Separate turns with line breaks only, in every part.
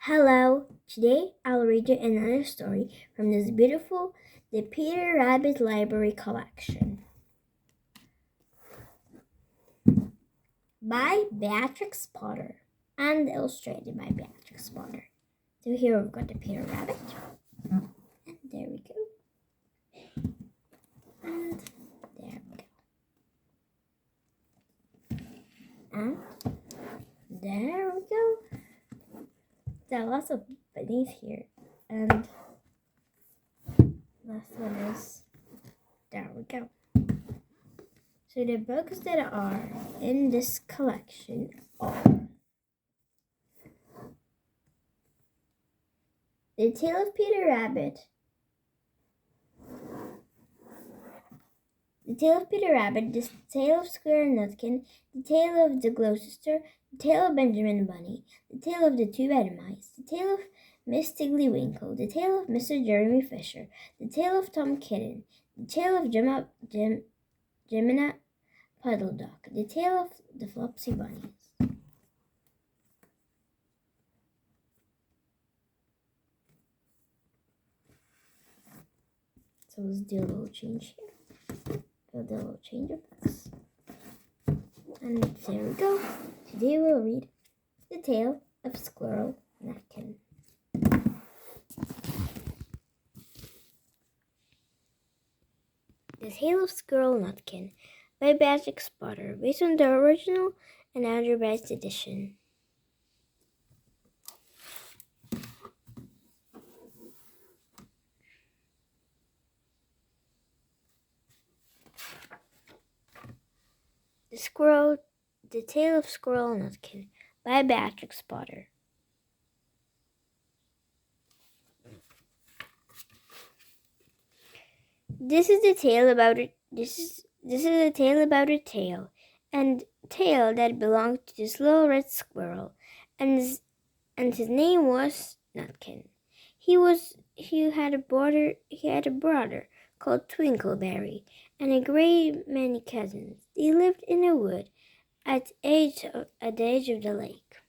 Hello, today I'll read you another story from this beautiful The Peter Rabbit Library collection by Beatrix Potter and illustrated by Beatrix Potter. So here we've got the Peter Rabbit, and there we go, and there we go, and there we go. There are lots of bunnies here, and last one is, there we go. So the books that are in this collection are The Tale of Peter Rabbit, The Tale of Peter Rabbit, The Tale of Squirrel and Nutkin, The Tale of the Gloucester, The Tale of Benjamin Bunny, The Tale of the Two Red Mice, The Tale of Miss Tiddlywinkle, The Tale of Mr. Jeremy Fisher, The Tale of Tom Kitten, The Tale of Jemina Puddle Duck, The Tale of the Flopsy Bunnies. So let's do a little change here. Do a little change of books. And there we go. Today we'll read The Tale of Squirrel Nutkin. The Tale of Squirrel Nutkin by Beatrix Potter, based on the original and revised edition. The Tale of Squirrel Nutkin by Beatrix Potter. This is a tale about a tale, and tale that belonged to this little red squirrel, and his name was Nutkin. He had a brother called Twinkleberry, and a great many cousins. They lived in a wood at the edge of the lake.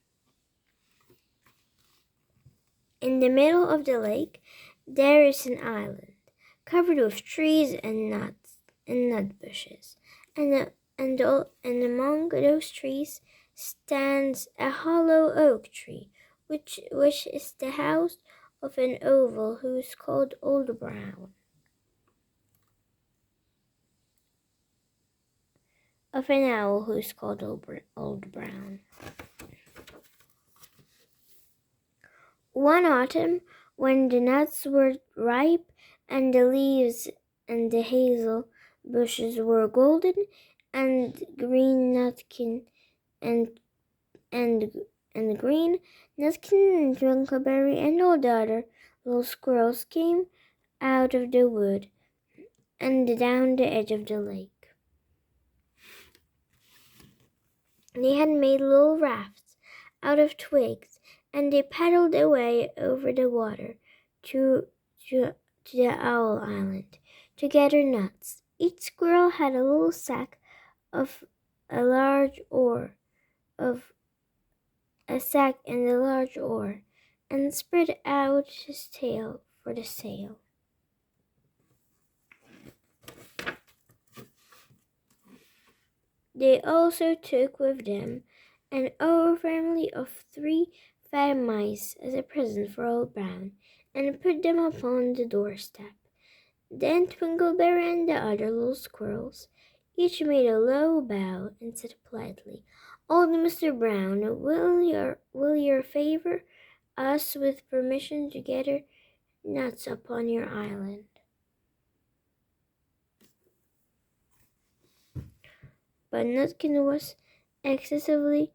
In the middle of the lake, there is an island covered with trees and nut bushes, and among those trees stands a hollow oak tree, which is the house of an owl who is called Old Brown. Of an owl who is called Old Brown. One autumn, when the nuts were ripe and the leaves and the hazel bushes were golden, and green Nutkin and green Nutkin and Twinkleberry and all the other little squirrels came out of the wood and down the edge of the lake. They had made little rafts out of twigs, and they paddled away over the water to the Owl Island to gather nuts. Each squirrel had a little sack and a large oar, and spread out his tail for the sail. They also took with them an old family of 3 fat mice as a present for Old Brown, and put them upon the doorstep. Then Twinkleberry and the other little squirrels each made a low bow and said politely, "Old Mr. Brown, will you favor us with permission to gather nuts upon your island?" But Nutkin was excessively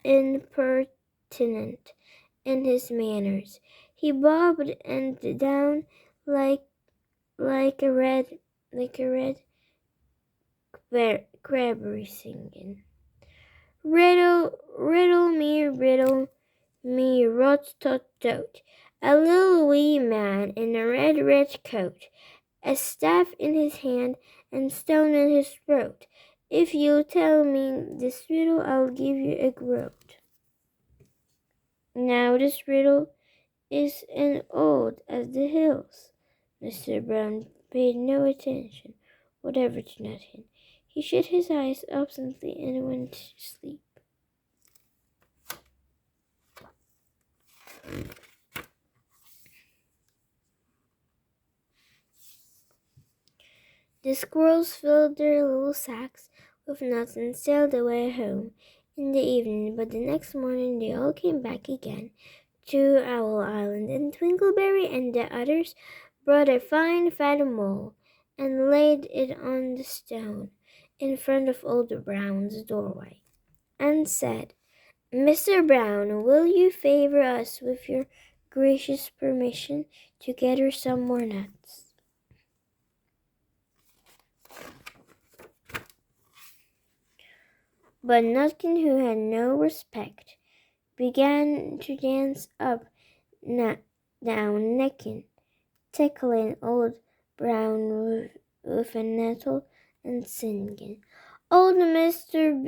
impertinent in his manners. He bobbed and down like a red crabbery singing. Riddle me, rot tot tote. A little wee man in a red coat, a staff in his hand and stone in his throat, If you tell me this riddle, I'll give you a groat. Now this riddle is as old as the hills. Mr. Brown paid no attention whatever to Nutkin. He shut his eyes absently and went to sleep. The squirrels filled their little sacks with nuts and sailed away home in the evening, but the next morning they all came back again to Owl Island, and Twinkleberry and the others brought a fine fat mole and laid it on the stone in front of Old Brown's doorway, and said, "Mr. Brown, will you favor us with your gracious permission to gather some more nuts?" But Nutkin, who had no respect, began to dance up, down, necking, tickling Old Brown with a nettle, and singing, Old Mr.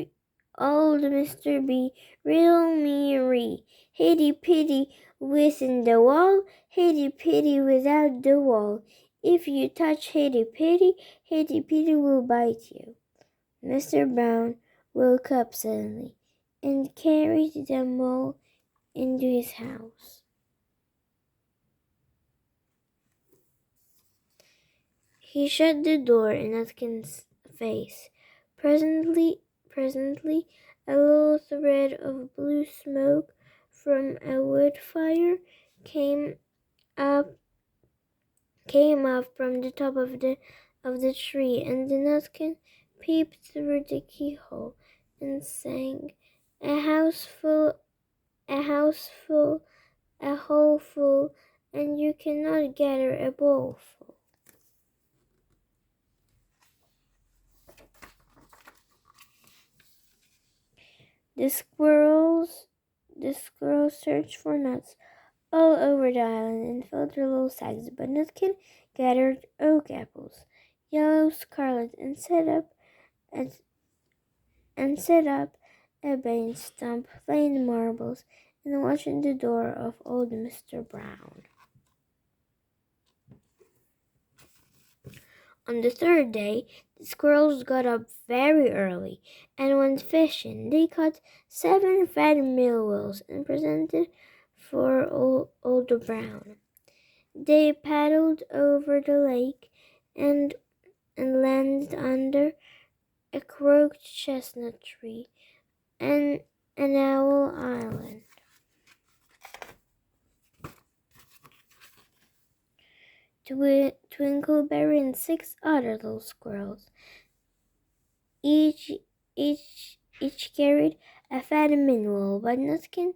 B, riddle me ree, hitty pitty within the wall, hitty pitty without the wall. If you touch hitty pitty will bite you." Mr. Brown woke up suddenly and carried the mole into his house. He shut the door in Nutkin's face. Presently, a little thread of blue smoke from a wood fire came up from the top of the tree, and the Nutkin peeped through the keyhole and sang, "A house full, a house full, a hole full, and you cannot gather a bowlful." The squirrels searched for nuts all over the island and filled their little sacks, but Nutkin gathered oak apples, yellow, scarlet, and set up a bench stump, playing marbles, and watching the door of old Mr. Brown. On the third day, the squirrels got up very early and went fishing. They caught 7 fat millwills and presented for old Brown. They paddled over the lake and landed under a croaked chestnut tree and an owl island. Twinkleberry and 6 other little squirrels, each carried a fat minnow, but Nutkin,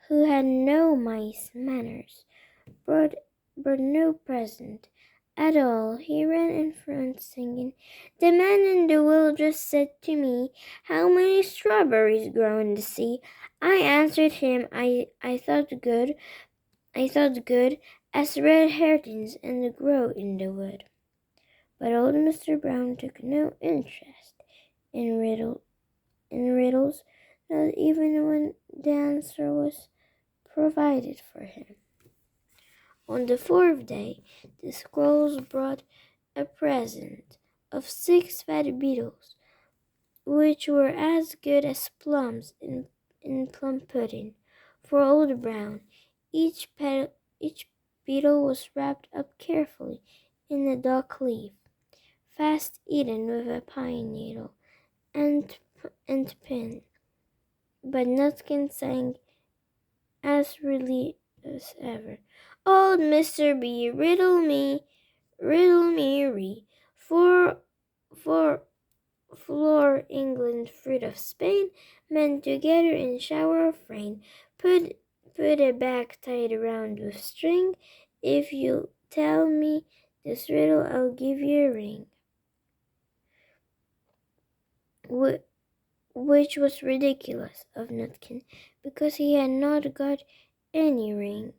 who had no mice manners, brought no present at all. He ran in front singing, "The man in the will just said to me, 'How many strawberries grow in the sea?' I answered him, I thought good as red herrings and grow in the wood." But old Mr. Brown took no interest in riddles, not even when the answer was provided for him. On the 4th day, the squirrels brought a present of 6 fat beetles, which were as good as plums in plum pudding. For Old Brown, each beetle was wrapped up carefully in a dock leaf, fast eaten with a pine needle and pin. But Nutkin sang as really as ever, "Old Mr. B, riddle me ree, for floor England, fruit of Spain, meant together in shower of rain, put a bag tied around with string. If you tell me this riddle, I'll give you a ring." Which was ridiculous of Nutkin, because he had not got any ring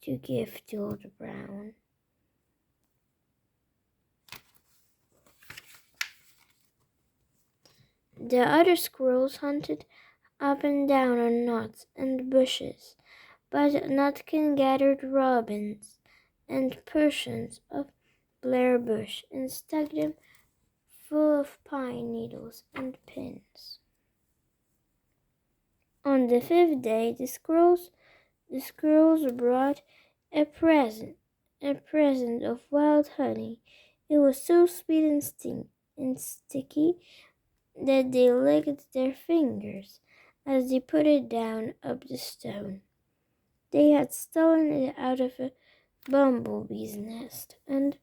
to give to Old Brown. The other squirrels hunted up and down on nuts and bushes, but Nutkin gathered robins and cushions of blair bush and stuck them full of pine needles and pins. On the fifth day, the squirrels brought a present of wild honey. It was so sweet and sticky that they licked their fingers as they put it down up the stone. They had stolen it out of a bumblebee's nest and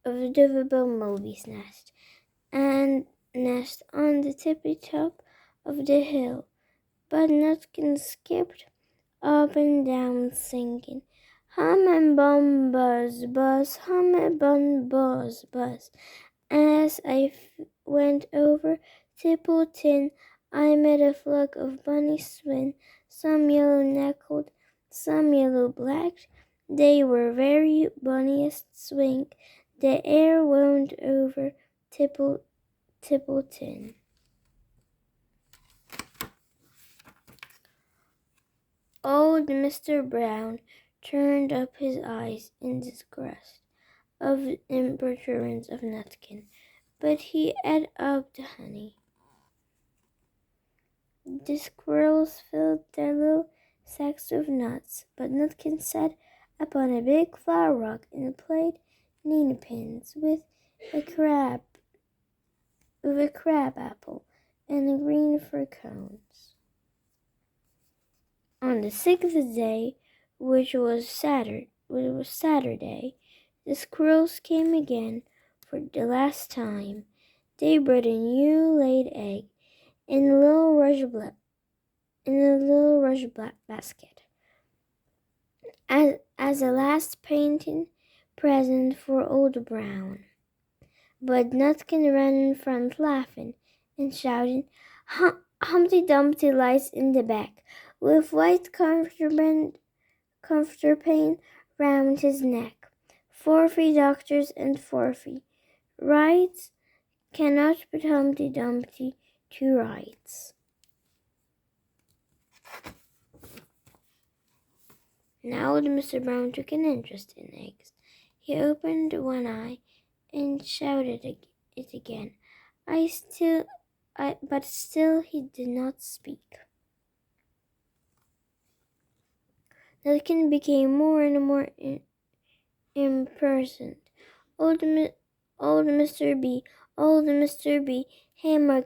of the bumblebee's nest on the tippy top of the hill. But Nutkin skipped up and down singing, hum and bum buzz buzz, hum and bum buzz buzz. As I went over Tippleton, I met a flock of bunny swin, some yellow-neckled, some yellow-blacked. They were very bunniest swing. The air wound over Tippleton. Old Mr. Brown turned up his eyes in disgust of the impertinence of Nutkin, but he ate up the honey. The squirrels filled their little sacks with nuts, but Nutkin sat upon a big flower rock and played ninny-pins a crab with a crab apple and a green fir cones. On the sixth day, which was Saturday, the squirrels came again for the last time. They brought a new laid egg in a little rush basket as a last painting present for Old Brown. But Nutkin ran in front laughing and shouting, Humpty Dumpty lies in the back, with white comforter round his neck. Forfeit doctors and forfeit rights cannot put Humpty Dumpty to rights. Now old Mr. Brown took an interest in eggs. He opened one eye and shouted it again. But still he did not speak. Nutkin became more and more impertinent. Old Mr. B, old Mr. B, hammer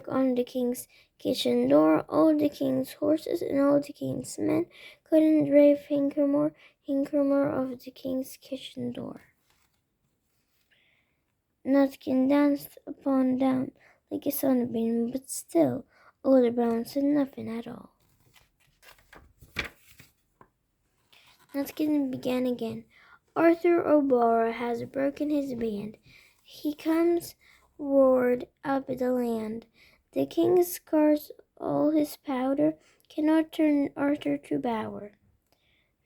on the king's kitchen door. All the king's horses and all the king's men couldn't drive hinker more of the king's kitchen door. Nutkin danced up and down like a sunbeam, but still Old Brown said nothing at all. Nutkin began again. Arthur O'Bora has broken his band. He comes roared up the land. The king scars all his powder, cannot turn Arthur to bower.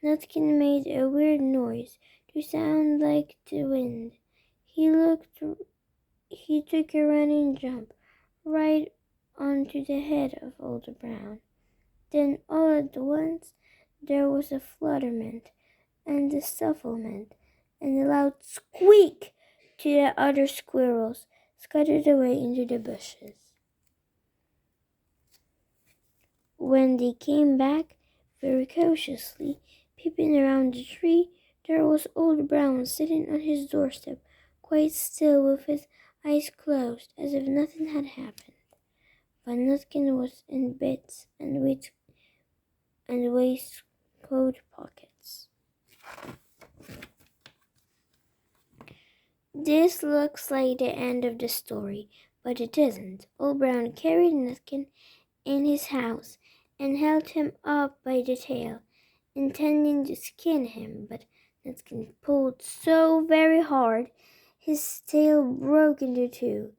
Nutkin made a weird noise to sound like the wind. He took a running jump right onto the head of Old Brown. Then all at once there was a flutterment and a scufflement and a loud squeak to the other squirrels scattered away into the bushes. When they came back, very cautiously, peeping around the tree, there was Old Brown sitting on his doorstep, quite still with his eyes closed, as if nothing had happened. But Nutkin was in bits and waistcoat pockets. This looks like the end of the story, but it isn't. Old Brown carried Nutkin in his house and held him up by the tail, intending to skin him, but Nutkin pulled so very hard his tail broke into two,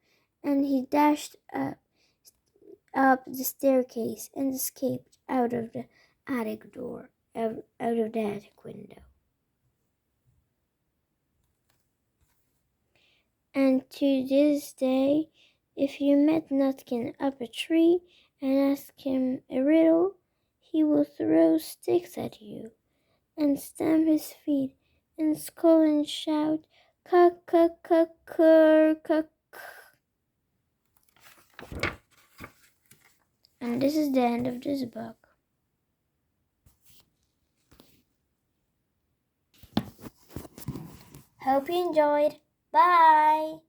and he dashed up the staircase and escaped out of the attic window. And to this day, if you met Nutkin up a tree and ask him a riddle, he will throw sticks at you and stamp his feet and scold and shout, "Cuck, cuck, cuck, cuck, cuck." And this is the end of this book. Hope you enjoyed. Bye!